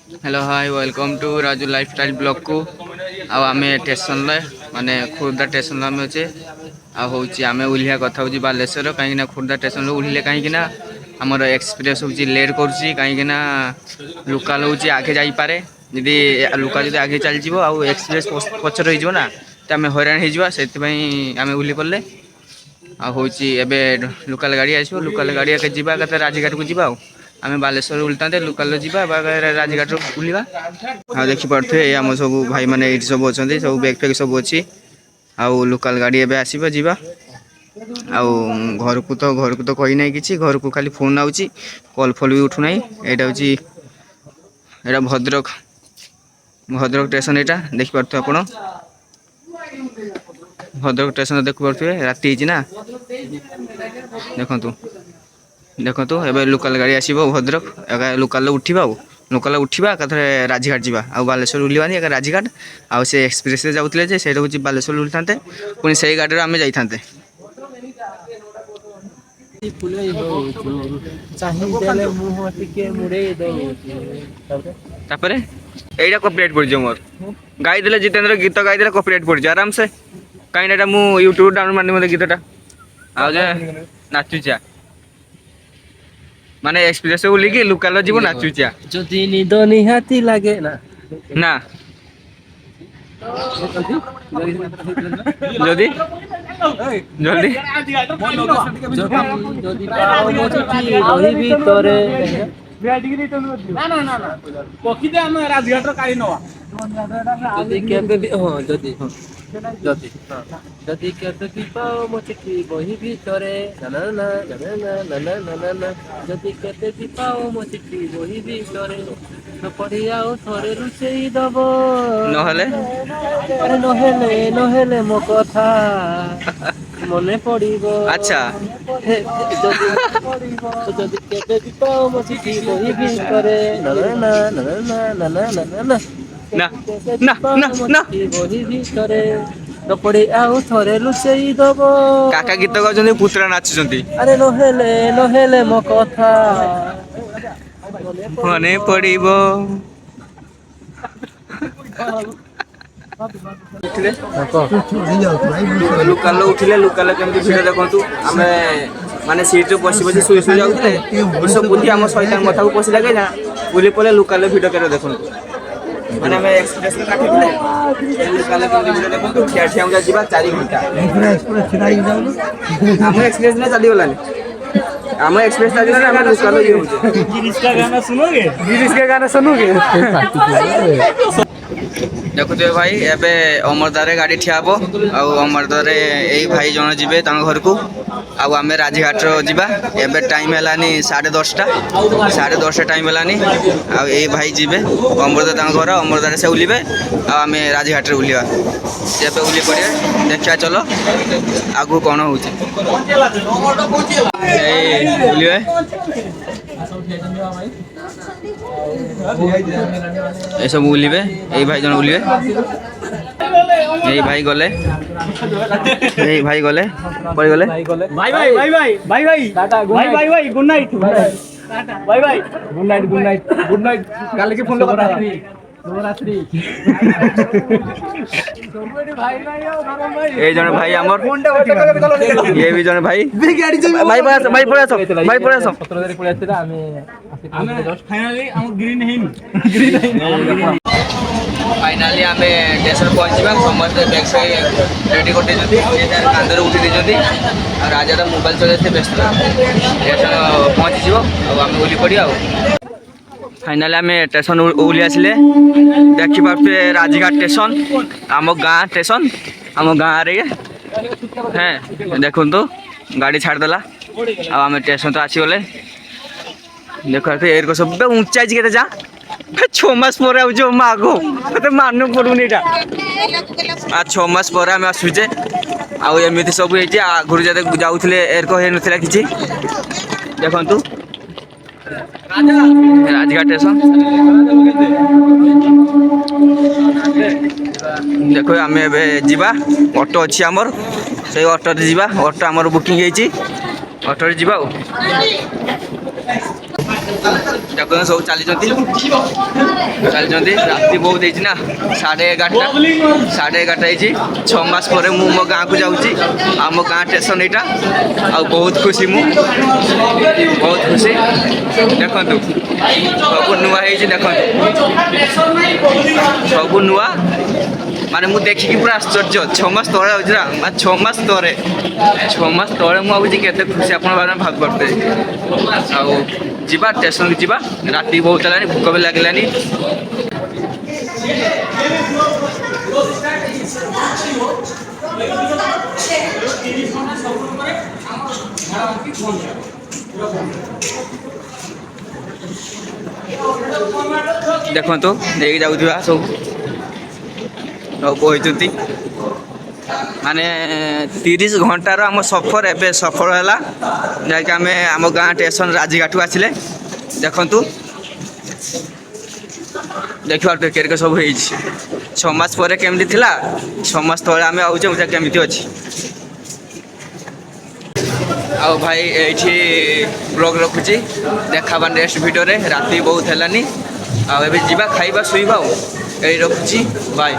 Hello hi welcome to Raju lifestyle blog को आम station माने खुर्दा स्टेशन आम अच्छे आम ओह्लिया कथा हूँ बालेश्वर कहीं खुर्दा स्टेशन ओह्लिले कहीं आमर एक्सप्रेस हूँ लेट कहीं लोकाल हूँ आगे जापे जदि लोकाल जो आगे चली जाओ एक्सप्रेस पचर हो तो आम हैरान होगा आम ओह्ली पड़े हूँ लोकाल गाड़ी आसो लोकाल गाड़ी आगे राजघाट को जावा आम बालेश्वर उल्टा लोकाल जा राजघाट बुलवा हाँ देखिपे ये आम सब भाई मैंने ये सब अच्छा सब बैग फैग सब अच्छी आउ लोकाल गाड़ी एवं आसवा जा घर को तो कही ना कि घर को खाली फोन आउची कल फल भी उठूना यहाँ हूँ भद्रक भद्रक स्टेशन यहाँ देखिपे आप भद्रक स्टेशन देखिपे राति ना देखु देखु एवं लोकाल गाड़ी आसो भद्रक लोकाल उठा लोकाल उठा राजघाट जावा आ बालेश्वर उल्लानी राजघाट आउ से एक्सप्रेस जाऊे से हूँ बालेश्वर उल्था पुणी से गाड़ी आम जाता यहीटा कॉपीराइट पड़ मोर गाई देले जितेंद्र गीत गाई देले कॉपीराइट पड़ आराम से कहीं मु यूट्यूब डाउनलोड मारनी मतलब गीतटा आज नाचुचा माने एक्सप्रेस बोलिकी लोकाल जीव नाचुचा जदि निद निहाती लागे ना ना जदि जल्दी जदि पाओ मोची रही भितरे ना ना ना ना पखी दे हम राजघाट काई नवा जदि केबे भी हां जदि जदि जदि केबे भी पाओ मोची रही भितरे ना ना ना ना ना ना ना ना ना जदि केबे भी पाओ मोची रही भितरे तो पढ़ी आओ थोड़े रुचेई दबो नहले अरे नहेले नहेले मो कथा मने पड़िबो अच्छा जदि केबे भी पाओ मोची रही भितरे ना ना ना ना ना ना ना ना ना ना ना ना ना रही भितरे तो पढ़ी आओ थोड़े लुचेई दबो काका गीत गाउछन्ती पुत्रा नाचुछन्ती अरे नहेले नहेले मो कथा मने पड़िबो लोकाल उठिले लोकाल केमती भिड़ देखु आम माने सीट बसी बसी शुई शुई जाऊे सब बुद्धि आम शैतान मथा को पशिला कहीं बुली पड़े लोकाल भिड़ के देखु मैंने आम एक्सप्रेस काटिले लोकाल भिड़ देखु ठिया ठिया जा 4 घंटा आम एक्सप्रेस में चलीगलानी आम एक्सप्रेस चलीगला आम लोकाल ये होचे गिरीश का गाना सुनोगे देखुए भाई एबे अमरदारे गाड़ी ठिया हम अमरदारे यही भाई जन जी घर को आम राजघाट जावा एबे टाइम है 10:30 10:30 टाइम है यही भाई जी अमरदा घर अमरदारे से उलिबे आम राजघाट उलिया एबे उली पड़े देखा चलो आगु कौन हो सब उलिबे यही भाई जन उलिबे यही भाई गले यही भाई गले पड़ गले bye bye bye bye bye bye tata bye bye bye good night bye bye good night काल के फोन लो कथा शुभरात्रि ये जन भाई आमर ये भी जन भाई भाई पड़े आसो 17 पड़े आते हमें जस्ट फाइनली हम ग्रीन हिन फाइनाली आम स्टेशन पहुँचा समस्त बैग से रेडी कर कांधर उठी राजा मोबाइल चलते व्यस्त स्टेशन पहुँची आम ओह्ली पड़ा फाइनाली आम स्टेशन ओह्ली आसिले देखिपे राजघाट स्टेशन आम गाँ स्टेशन आम गाँव रे हाँ देखु गाड़ी छाड़देला आम स्टेशन तो आसीगले देख एरको सब ऊंचा के जा 6 मास पर आउछ मागो मते मानू पड़ुनी एटा आ 6 मास पर आम आसुचे आ एमिति सब हे आगुर जदे जाउथले एरको हे नथिला किछि देखंतु राजघाट स्टेशन देखो आम ए जीवा ऑटो अच्छी आमर से ऑटो जीवा ऑटो आमर बुकिंग होती ऑटो जीवा देखो सब चली ଚାଲିଛନ୍ତି ରାତି ବହୁତ ହେଇଛି ନା 11:30 ହେଇଛି 6 ମାସ ପରେ ମୁଁ ମୋ ଗାଁକୁ ଯାଉଛି ଆଉ ମୋ ଗାଁ ଷ୍ଟେସନ ଏଇଟା ଆଉ ବହୁତ ଖୁସି ମୁଁ ବହୁତ ଖୁସି ଦେଖନ୍ତୁ ସବୁ ନୂଆ ହେଇଛି ଦେଖନ୍ତୁ ସବୁ ନୂଆ ମାନେ ମୁଁ ଦେଖିକି ପୁରା ଆଶ୍ଚର୍ଯ୍ୟ 6 ମାସ ତଳେ ହେଉଛି ନା ମାନେ 6 ମାସ ତଳେ ମୁଁ ଭାବୁଛି କେତେ ଖୁସି ଆପଣ ଭାବିପାରୁଥିବେ ଆଉ ଯିବା ଷ୍ଟେସନକୁ ଯିବା ରାତି ବହୁତ ହେଲାଣି ଭୋକ ବି ଲାଗିଲାନି ଦେଖନ୍ତୁ ନେଇକି ଯାଉଥିବା ସବୁ କହିଛନ୍ତି ମାନେ 30 ଘଣ୍ଟାର ଆମ ସଫର ଏବେ ସଫଳ ହେଲା ଯାହାକି ଆମେ ଆମ ଗାଁ ଷ୍ଟେସନ ରାଜିଘାଟକୁ ଆସିଲେ ଦେଖନ୍ତୁ ଦେଖିପାରୁଥିବେ କେରକେ ସବୁ ହେଇଛି 6 ମାସ ପରେ କେମିତି ଥିଲା 6 ମାସ ତଳେ ଆମେ ଆଉଛେ ସେଟା କେମିତି ଅଛି ଆଉ ଭାଇ ଏଇଠି ବ୍ଲଗ୍ ରଖୁଛି ଦେଖାବା ନେକ୍ସଟ ଭିଡ଼ିଓରେ ରାତି ବହୁତ ହେଲାନି ଆଉ ଏବେ ଯିବା ଖାଇବା ଶୋଇବା ଆଉ ଏଇ ରଖୁଛି ବାଏ।